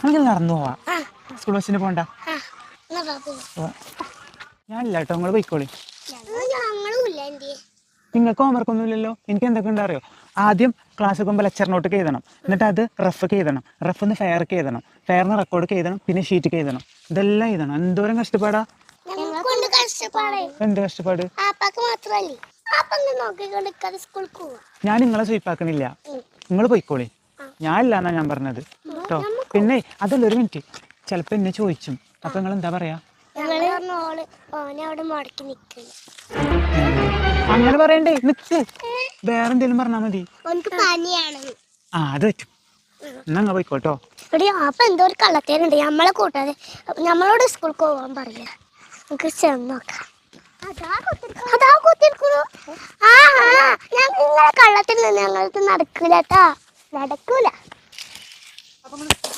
അങ്ങനെ നടന്നു പോവാ. സ്കൂൾ ബസ്സിന് പോണ്ട. ഞാനില്ല കേട്ടോ, നിങ്ങൾ പോയിക്കോളി. നിങ്ങൾക്ക് ഹോംവർക്ക് ഒന്നും ഇല്ലല്ലോ. എനിക്ക് എന്തൊക്കെ ഉണ്ടറിയോ? ആദ്യം ക്ലാസ് പോകുമ്പോൾ ലെക്ചർ നോട്ട് എഴുതണം, എന്നിട്ട് അത് റഫൊക്കെ എഴുതണം, റഫിന്ന് ഫെയർക്ക് എഴുതണം, ഫെയറിന് റെക്കോർഡ് എഴുതണം, പിന്നെ ഷീറ്റ് എഴുതണം. ഇതെല്ലാം എഴുതണം. എന്തോരം കഷ്ടപ്പാടാ. എന്ത് കഷ്ടപ്പാട്? ഞാൻ നിങ്ങളെ സ്വീപ്പാക്കണില്ല, നിങ്ങൾ പോയിക്കോളി. ഞാനില്ല എന്നാ ഞാൻ പറഞ്ഞത് കേട്ടോ. പിന്നെ അതല്ല, ഒരു മിനിറ്റ്, ചിലപ്പോ എന്നെ ചോദിച്ചും, അപ്പൊ നിങ്ങൾ എന്താ പറയാ? അങ്ങനെ പറയണ്ടേ, നിക്ക്. വേറെന്തേലും പറഞ്ഞാ മതി. ആ അത് പറ്റും. എന്നാ പോയിക്കോട്ടോ. അപ്പൊ എന്തോ ഒരു കള്ളത്തേനുണ്ട് നമ്മളെ കൂട്ടാതെ. നമ്മളോട് സ്കൂളിൽ പോവാൻ പറയാ. നമുക്ക് ചെന്നോക്കാം. അതാ കുത്തിരിക്കണു. ഞങ്ങളെ കള്ളത്തിൽ നിന്ന് ഞങ്ങൾക്ക് നടക്കൂല കേട്ടാ, നടക്കൂല.